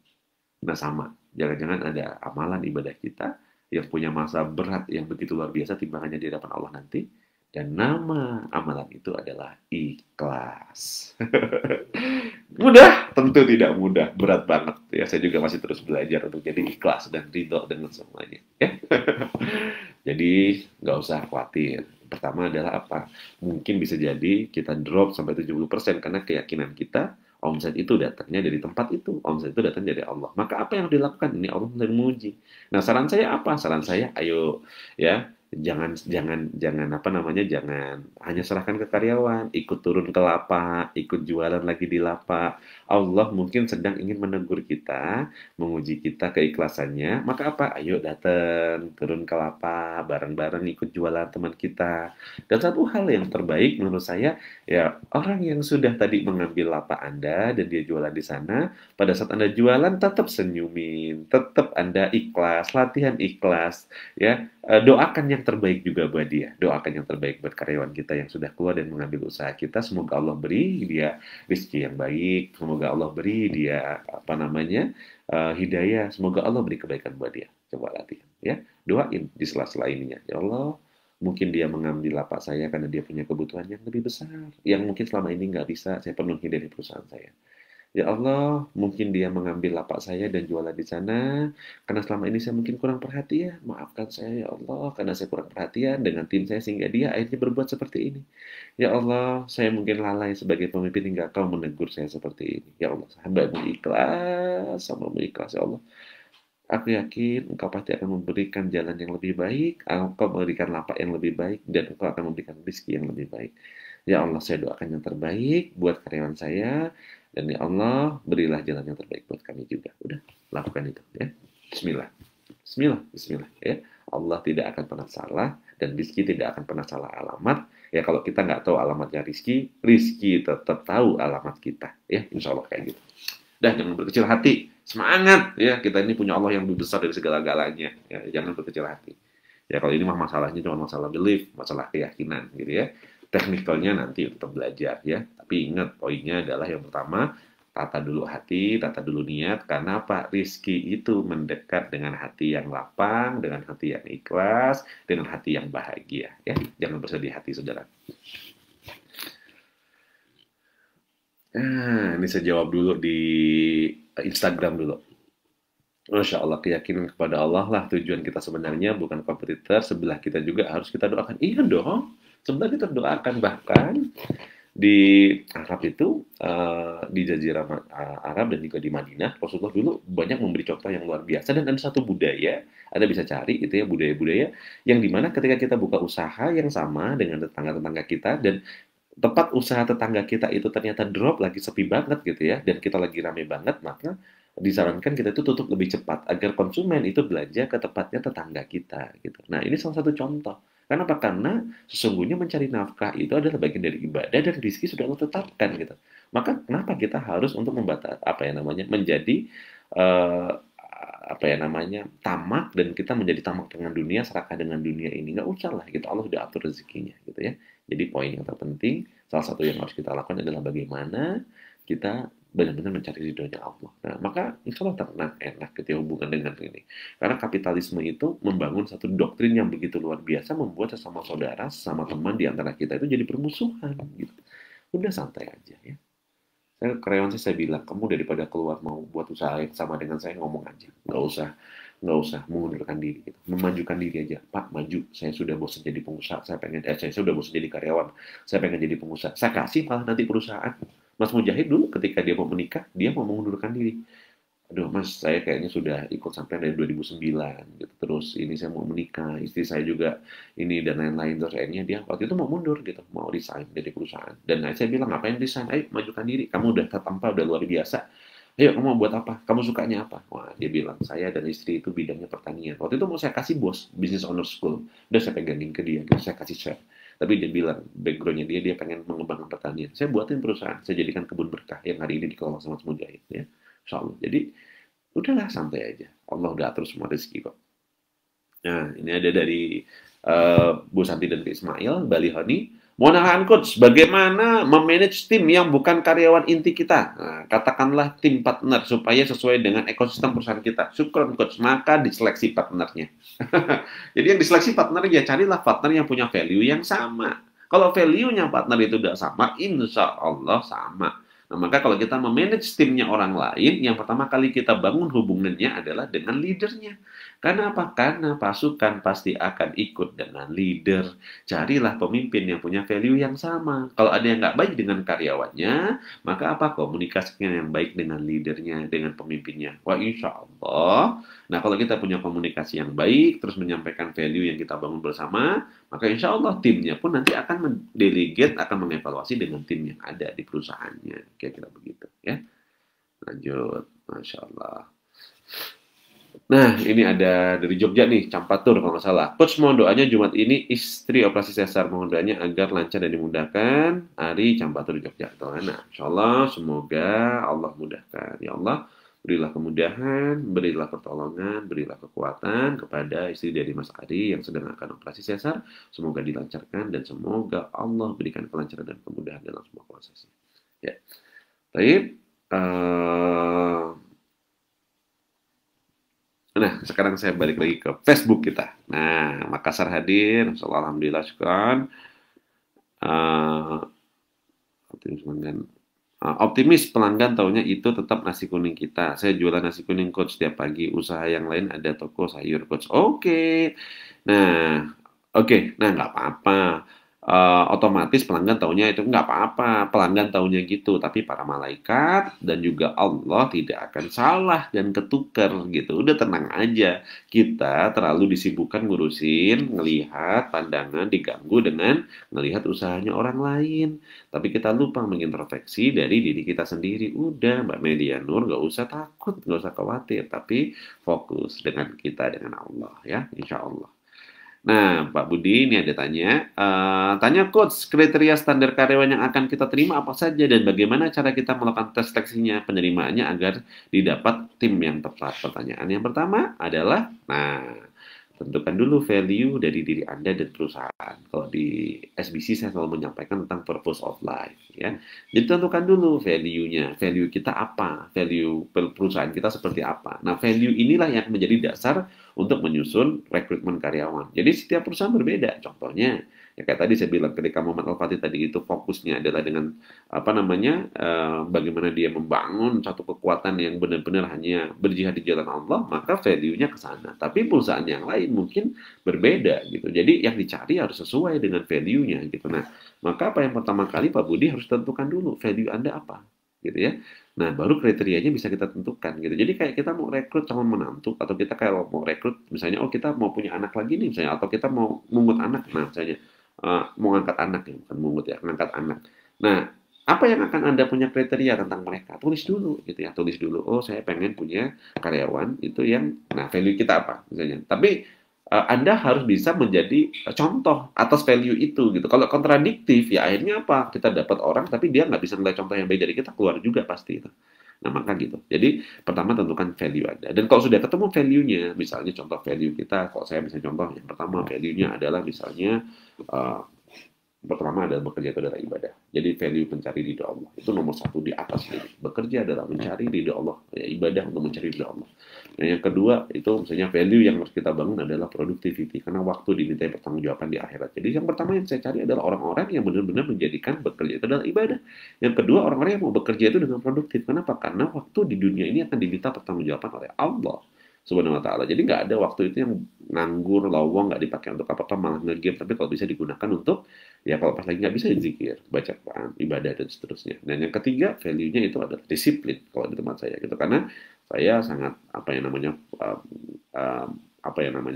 A: Nah sama, jangan-jangan ada amalan ibadah kita yang punya massa berat yang begitu luar biasa timbangannya di hadapan Allah nanti. Dan nama amalan itu adalah ikhlas. Mudah? Tentu tidak mudah. Berat banget. Ya, saya juga masih terus belajar untuk jadi ikhlas dan ridho dengan semuanya. Ya. Jadi, nggak usah khawatir. Pertama adalah apa? Mungkin bisa jadi kita drop sampai 70% karena keyakinan kita omset itu datangnya dari tempat itu. Omset itu datang dari Allah. Maka apa yang dilakukan? Ini Allah sedang menguji. Nah, saran saya apa? Saran saya, ayo ya jangan apa namanya jangan hanya serahkan ke karyawan, ikut turun ke lapak, ikut jualan lagi di lapak. Allah mungkin sedang ingin menegur kita, menguji kita keikhlasannya. Maka apa? Ayo datang turun ke lapak, bareng-bareng ikut jualan teman kita. Dan satu hal yang terbaik menurut saya, ya orang yang sudah tadi mengambil lapak Anda dan dia jualan di sana, pada saat Anda jualan tetap senyumin, tetap Anda ikhlas, latihan ikhlas, ya. Doakan yang terbaik juga buat dia. Doakan yang terbaik buat karyawan kita yang sudah keluar dan mengambil usaha kita. Semoga Allah beri dia rezeki yang baik. Semoga Allah beri dia apa namanya hidayah. Semoga Allah beri kebaikan buat dia. Coba latihan, ya. Doain di sela-sela ininya. Ya Allah, mungkin dia mengambil lapak saya karena dia punya kebutuhan yang lebih besar, yang mungkin selama ini nggak bisa saya penuhi dari perusahaan saya. Ya Allah, mungkin dia mengambil lapak saya dan jualan di sana, karena selama ini saya mungkin kurang perhatian. Maafkan saya ya Allah, karena saya kurang perhatian dengan tim saya sehingga dia akhirnya berbuat seperti ini. Ya Allah, saya mungkin lalai sebagai pemimpin hingga kau menegur saya seperti ini. Ya Allah, hamba ikhlas, sama ikhlas ya Allah. Aku yakin Engkau pasti akan memberikan jalan yang lebih baik, Engkau memberikan lapak yang lebih baik, dan Engkau akan memberikan rezeki yang lebih baik. Ya Allah, saya doakan yang terbaik buat karyawan saya, dan ya Allah, berilah jalan yang terbaik buat kami juga. Udah, lakukan itu ya. Bismillah. Bismillah, bismillah ya. Allah tidak akan pernah salah dan Rizky tidak akan pernah salah alamat. Ya kalau kita nggak tahu alamatnya Rizky, Rizky tetap tahu alamat kita. Ya, insya Allah kayak gitu. Dah, jangan berkecil hati. Semangat ya, kita ini punya Allah yang lebih besar dari segala-galanya. Ya, jangan berkecil hati. Ya kalau ini mah masalahnya cuma masalah belief, masalah keyakinan gitu ya. Teknikalnya nanti tetap belajar ya. Tapi ingat poinnya adalah yang pertama, tata dulu hati, tata dulu niat. Karena apa? Rizki itu mendekat dengan hati yang lapang, dengan hati yang ikhlas, dengan hati yang bahagia. Ya, jangan bersedih hati, saudara. Ini saya jawab dulu di Instagram dulu. Masya Allah, keyakinan kepada Allah lah tujuan kita sebenarnya, bukan kompetitor. Sebelah kita juga harus kita doakan. Iya dong, sebelah kita doakan. Bahkan di Arab itu, di Jazirah Arab dan juga di Madinah, Rasulullah dulu banyak memberi contoh yang luar biasa. Dan ada satu budaya, Anda bisa cari gitu ya, budaya-budaya yang dimana ketika kita buka usaha yang sama dengan tetangga-tetangga kita, dan tempat usaha tetangga kita itu ternyata drop lagi sepi banget gitu ya, dan kita lagi rame banget, maka disarankan kita itu tutup lebih cepat agar konsumen itu belanja ke tempatnya tetangga kita gitu. Nah, ini salah satu contoh. Kenapa? Karena sesungguhnya mencari nafkah itu adalah bagian dari ibadah dan rezeki sudah Allah tetapkan gitu. Maka kenapa kita harus untuk membatas apa ya namanya menjadi eh, apa ya namanya tamak, dan kita menjadi tamak dengan dunia, serakah dengan dunia ini, nggak usah lah gitu. Allah sudah atur rezekinya gitu ya. Jadi poin yang terpenting, salah satu yang harus kita lakukan adalah bagaimana kita benar-benar mencari ridhonya Allah. Nah, maka insya Allah tenang, enak gitu ya hubungan dengan ini. Karena kapitalisme itu membangun satu doktrin yang begitu luar biasa, membuat sesama saudara, sesama teman di antara kita itu jadi permusuhan gitu. Udah santai aja ya. Saya karyawan saya bilang, kamu daripada keluar mau buat usaha yang sama dengan saya, ngomong aja, nggak usah mengundurkan diri gitu. Memajukan diri aja. Pak, maju, saya sudah bosan jadi pengusaha, saya sudah bosan jadi karyawan, saya pengen jadi pengusaha. Saya kasih malah nanti perusahaan. Mas Mujahid dulu ketika dia mau menikah, dia mau mengundurkan diri. Aduh Mas, saya kayaknya sudah ikut sampai dari 2009 gitu. Terus ini saya mau menikah, istri saya juga ini dan lain-lain. Terus akhirnya dia waktu itu mau mundur gitu, mau resign dari perusahaan. Dan saya bilang, ngapain resign? Ayo majukan diri, kamu udah tertampa, udah luar biasa. Ayo kamu mau buat apa? Kamu sukanya apa? Wah, dia bilang, saya dan istri itu bidangnya pertanian. Waktu itu mau saya kasih bos, business owner school. Udah saya pegangin ke dia, gitu. Saya kasih share. Tapi dia bilang, backgroundnya dia pengen mengembangkan pertanian. Saya buatin perusahaan, saya jadikan kebun berkah yang hari ini dikelola sama Mujahid. Ya. Insya Allah. Jadi, udahlah santai aja. Allah udah atur semua rezeki kok. Nah, ini ada dari Bu Santi dan Ismail, Bali Honi. Mohon coach, bagaimana memanage tim yang bukan karyawan inti kita? Nah, katakanlah tim partner supaya sesuai dengan ekosistem perusahaan kita. Syukron coach, maka diseleksi partnernya. Jadi yang diseleksi partner ya carilah partner yang punya value yang sama. Kalau value-nya partner itu udah sama, insya Allah sama. Nah, maka kalau kita memanage timnya orang lain, yang pertama kali kita bangun hubungannya adalah dengan leadernya. Karena apa? Karena pasukan pasti akan ikut dengan leader. Carilah pemimpin yang punya value yang sama. Kalau ada yang nggak baik dengan karyawannya, maka apa? Komunikasikan yang baik dengan leadernya, dengan pemimpinnya. Wah, insya Allah. Nah, kalau kita punya komunikasi yang baik, terus menyampaikan value yang kita bangun bersama, maka insya Allah timnya pun nanti akan mendelegate, akan mengevaluasi dengan tim yang ada di perusahaannya. Kira-kira begitu ya. Lanjut. Masya Allah. Nah, ini ada dari Jogja nih, Campatur kalau nggak salah. Coach, mohon doanya Jumat ini istri operasi sesar. Mohon doanya agar lancar dan dimudahkan. Ari Campatur Jogja. Nah, insya Allah semoga Allah mudahkan. Ya Allah, berilah kemudahan, berilah pertolongan, berilah kekuatan kepada istri dari Mas Ari yang sedang akan operasi sesar. Semoga dilancarkan dan semoga Allah berikan kelancaran dan kemudahan dalam semua prosesnya. Ya, baik. Nah, sekarang saya balik lagi ke Facebook kita. Nah, Makassar hadir. Alhamdulillah, syukuran. Optimis pelanggan tahunya itu tetap nasi kuning kita. Saya jualan nasi kuning coach setiap pagi. Usaha yang lain ada toko sayur coach. Oke. Nah, Nah, nggak apa-apa. Otomatis pelanggan taunya itu nggak apa-apa, pelanggan taunya gitu, tapi para malaikat dan juga Allah tidak akan salah dan ketukar gitu. Udah tenang aja, kita terlalu disibukkan ngurusin, ngelihat pandangan diganggu dengan ngelihat usahanya orang lain, tapi kita lupa mengintrospeksi dari diri kita sendiri. Udah Mbak Media Nur, nggak usah takut, nggak usah khawatir, tapi fokus dengan kita, dengan Allah ya, insya Allah. Nah, Pak Budi, ini ada tanya coach, kriteria standar karyawan yang akan kita terima apa saja dan bagaimana cara kita melakukan tes seleksinya, penerimaannya agar didapat tim yang tepat. Pertanyaan yang pertama adalah, nah, tentukan dulu value dari diri Anda dan perusahaan. Kalau di SBC saya selalu menyampaikan tentang purpose of life, ya. Jadi tentukan dulu value-nya, value kita apa, value perusahaan kita seperti apa. Nah, value inilah yang menjadi dasar untuk menyusun rekrutmen karyawan. Jadi setiap perusahaan berbeda. Contohnya, ya kayak tadi saya bilang ketika Muhammad Al-Fatih tadi itu fokusnya adalah dengan apa namanya bagaimana dia membangun satu kekuatan yang benar-benar hanya berjihad di jalan Allah, maka value-nya ke sana. Tapi perusahaan yang lain mungkin berbeda gitu. Jadi yang dicari harus sesuai dengan value-nya gitu. Nah, maka apa yang pertama kali Pak Budi harus tentukan dulu value Anda apa gitu ya. Nah, baru kriterianya bisa kita tentukan gitu. Jadi kayak kita mau rekrut calon menantu atau kita kayak mau rekrut misalnya oh kita mau punya anak lagi nih misalnya atau kita mau mungut anak nah misalnya mau ngangkat anak ya bukan mungut ya ngangkat anak. Nah, apa yang akan Anda punya kriteria tentang mereka? Tulis dulu gitu ya. Tulis dulu. Oh, saya pengen punya karyawan itu yang nah value kita apa misalnya. Tapi anda harus bisa menjadi contoh atas value itu gitu. Kalau kontradiktif ya akhirnya apa? Kita dapat orang tapi dia nggak bisa nilai contoh yang baik dari kita keluar juga pasti itu. Nah maka gitu. Jadi pertama tentukan value Anda. Dan kalau sudah ketemu value-nya, misalnya contoh value kita, kalau saya misalnya contoh yang pertama value-nya adalah misalnya uh, pertama adalah bekerja itu adalah ibadah. Jadi value mencari ridho Allah itu nomor satu di atas ini. Bekerja adalah mencari ridho Allah, ya, ibadah untuk mencari ridho Allah. Nah yang kedua itu misalnya value yang harus kita bangun adalah productivity karena waktu diminta pertanggungjawaban di akhirat. Jadi yang pertama yang saya cari adalah orang-orang yang benar-benar menjadikan bekerja itu adalah ibadah. Yang kedua orang-orang yang mau bekerja itu dengan produktif. Kenapa? Karena waktu di dunia ini akan diminta pertanggungjawaban oleh Allah Subhanahu wa taala. Jadi nggak ada waktu itu yang nganggur, lowong, nggak dipakai untuk apa-apa, malah nge-game. Tapi kalau bisa digunakan untuk, ya kalau pas lagi nggak bisa ya zikir, baca Quran, ibadah, dan seterusnya. Dan yang ketiga, value-nya itu adalah disiplin, kalau di tempat saya gitu. Karena saya sangat, apa yang namanya,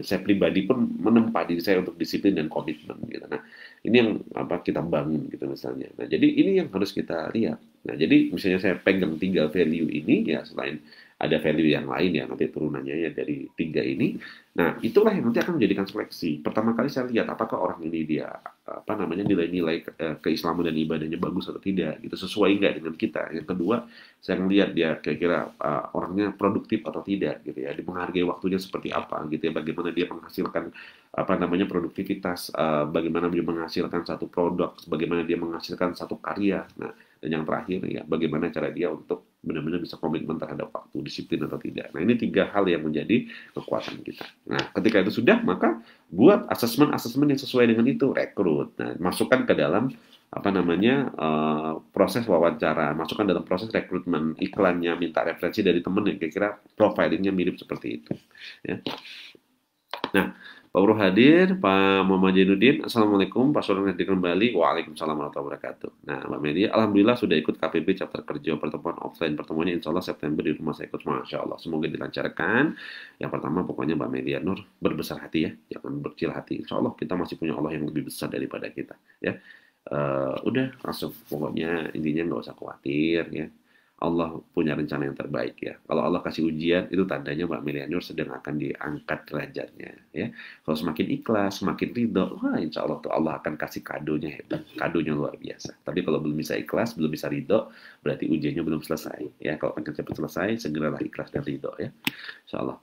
A: saya pribadi pun menempa diri saya untuk disiplin dan komitmen gitu. Nah, ini yang apa kita bangun gitu misalnya. Nah, jadi ini yang harus kita lihat. Nah, jadi misalnya saya pegang 3 value ini, ya selain ada value yang lain ya nanti turunannya ya dari 3 ini. Nah, itulah yang nanti akan menjadikan seleksi. Pertama kali saya lihat apakah orang ini dia apa namanya nilai-nilai keislaman dan ibadahnya bagus atau tidak, gitu sesuai nggak dengan kita. Yang kedua, saya melihat dia kira-kira orangnya produktif atau tidak, gitu ya. Dia menghargai waktunya seperti apa, gitu ya. Bagaimana dia menghasilkan apa namanya produktivitas, bagaimana dia menghasilkan satu produk, bagaimana dia menghasilkan satu karya. Nah, dan yang terakhir ya bagaimana cara dia untuk benar-benar bisa komitmen terhadap waktu, disiplin atau tidak. Nah, ini 3 hal yang menjadi kekuatan kita. Nah, ketika itu sudah, maka buat asesmen-asesmen yang sesuai dengan itu, rekrut. Nah, masukkan ke dalam apa namanya proses wawancara, masukkan dalam proses rekrutmen, iklannya, minta referensi dari teman yang kira-kira profilingnya mirip seperti itu. Ya. Nah, Pak Bro hadir, Pak Muhammad Jainuddin, Assalamualaikum, Pak Surya hadir kembali, Waalaikumsalam warahmatullahi wabarakatuh. Nah, Mbak Media, Alhamdulillah sudah ikut KPB chapter kerja pertemuan offline, pertemuannya insya Allah September di rumah saya ikut, Masya Allah, semoga dilancarkan. Yang pertama pokoknya Mbak Media Nur, berbesar hati ya, jangan berkecil hati, insya Allah kita masih punya Allah yang lebih besar daripada kita. Ya, udah langsung, pokoknya intinya nggak usah khawatir ya. Allah punya rencana yang terbaik ya. Kalau Allah kasih ujian, itu tandanya Mbak Milenial sedang akan diangkat derajatnya ya. Kalau semakin ikhlas, semakin ridho, wah insya Allah tuh Allah akan kasih kadonya hebat, kadonya luar biasa. Tapi kalau belum bisa ikhlas, belum bisa ridho, berarti ujiannya belum selesai ya. Kalau pengen cepat selesai, segeralah ikhlas dan ridho ya. Insya Allah.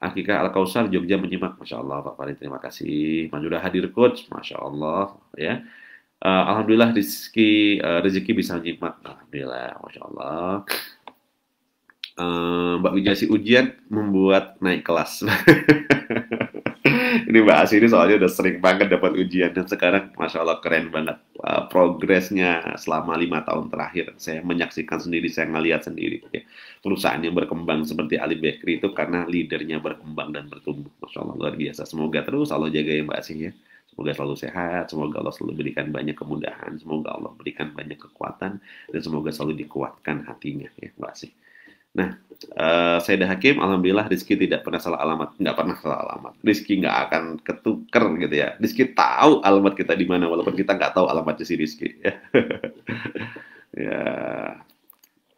A: Akika Al-Kausar, Jogja menyimak, Masya Allah Pak Farid, terima kasih. Sudah hadir coach, Masya Allah ya. Alhamdulillah rezeki bisa nyimak. Alhamdulillah, Masya Allah. Mbak Wijasi ujian membuat naik kelas. Ini Mbak Asi ini soalnya udah sering banget dapat ujian dan sekarang Masya Allah keren banget progresnya selama 5 tahun terakhir. Saya menyaksikan sendiri, saya ngelihat sendiri. Ya. Perusahaan yang berkembang seperti Ali Bakery itu karena leadernya berkembang dan bertumbuh. Masya Allah luar biasa. Semoga terus Allah jaga ya Mbak Asi ya. Semoga selalu sehat, semoga Allah selalu berikan banyak kemudahan, semoga Allah berikan banyak kekuatan, dan semoga selalu dikuatkan hatinya ya Mbak Asi. Nah, Sayyidah Hakim, alhamdulillah Rizky tidak pernah salah alamat, nggak pernah salah alamat. Rizky nggak akan ketuker gitu ya. Rizky tahu alamat kita di mana, walaupun kita nggak tahu alamatnya si Rizky. Ya, ya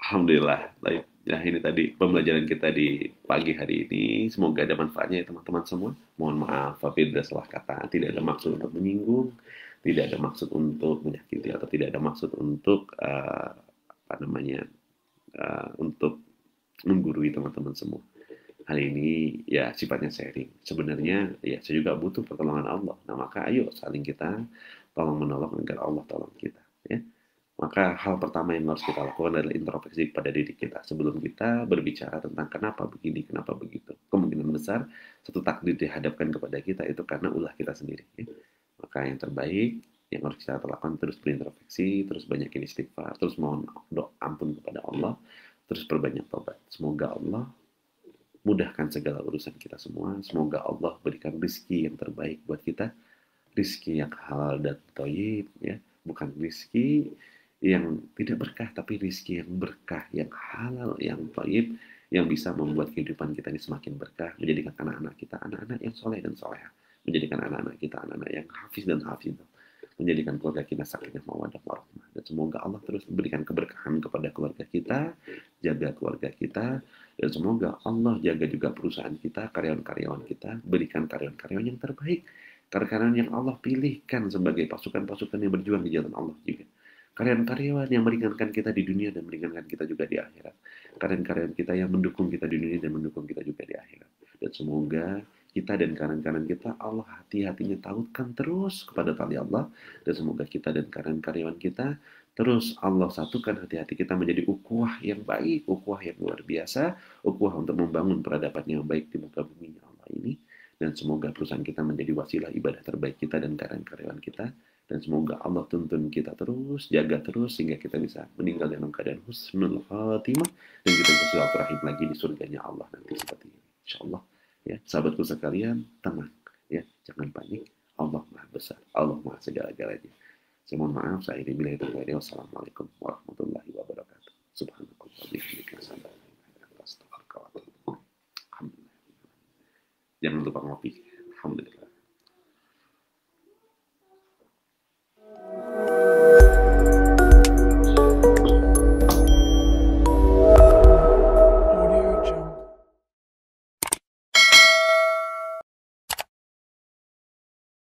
A: alhamdulillah. Baik. Ya, ini tadi pembelajaran kita di pagi hari ini. Semoga ada manfaatnya ya teman-teman semua. Mohon maaf apabila salah kata. Tidak ada maksud untuk menyinggung, tidak ada maksud untuk menyakiti, atau tidak ada maksud untuk apa namanya untuk menggurui teman-teman semua. Hal ini ya sifatnya sharing. Sebenarnya ya saya juga butuh pertolongan Allah. Nah maka ayo saling kita tolong menolong agar Allah tolong kita. Ya. Maka hal pertama yang harus kita lakukan adalah introspeksi pada diri kita sebelum kita berbicara tentang kenapa begini, kenapa begitu. Kemungkinan besar satu takdir dihadapkan kepada kita itu karena ulah kita sendiri. Ya. Maka yang terbaik yang harus kita lakukan terus berintrospeksi, terus banyakin istighfar, terus mohon doa ampun kepada Allah, terus perbanyak tobat. Semoga Allah mudahkan segala urusan kita semua. Semoga Allah berikan rizki yang terbaik buat kita, rizki yang halal dan thayyib, ya, bukan rizki yang tidak berkah, tapi rizki yang berkah, yang halal, yang thayyib, yang bisa membuat kehidupan kita ini semakin berkah, menjadikan anak-anak kita anak-anak yang soleh dan soleha, menjadikan anak-anak kita anak-anak yang hafiz dan hafizah, menjadikan keluarga kita sakinah mawaddah warahmah. Dan semoga Allah terus memberikan keberkahan kepada keluarga kita, jaga keluarga kita, dan semoga Allah jaga juga perusahaan kita, karyawan-karyawan kita, berikan karyawan-karyawan yang terbaik, karyawan yang Allah pilihkan sebagai pasukan-pasukan yang berjuang di jalan Allah juga. Karyawan-karyawan yang meringankan kita di dunia dan meringankan kita juga di akhirat. Karyawan-karyawan kita yang mendukung kita di dunia dan mendukung kita juga di akhirat. Dan semoga kita dan karyawan-karyawan kita Allah hati-hatinya tautkan terus kepada tali Allah. Dan semoga kita dan karyawan-karyawan kita terus Allah satukan hati-hati kita menjadi ukhuwah yang baik, ukhuwah yang luar biasa, ukhuwah untuk membangun peradaban yang baik di muka bumi Allah ini. Dan semoga perusahaan kita menjadi wasilah ibadah terbaik kita dan karyawan-karyawan kita. Dan semoga Allah tuntun kita terus, jaga terus, sehingga kita bisa meninggal dalam keadaan husnul khatimah. Dan kita bersilaturahim lagi di surganya Allah nanti seperti ini. Insya Allah. Ya, sahabatku sekalian, tenang. Ya, jangan panik. Allah Maha Besar. Allah Maha Segala-galanya. Saya mohon maaf, saya ini bila itu. Wassalamualaikum warahmatullahi wabarakatuh. Subhanakallah. Jangan lupa ngopi. Alhamdulillah.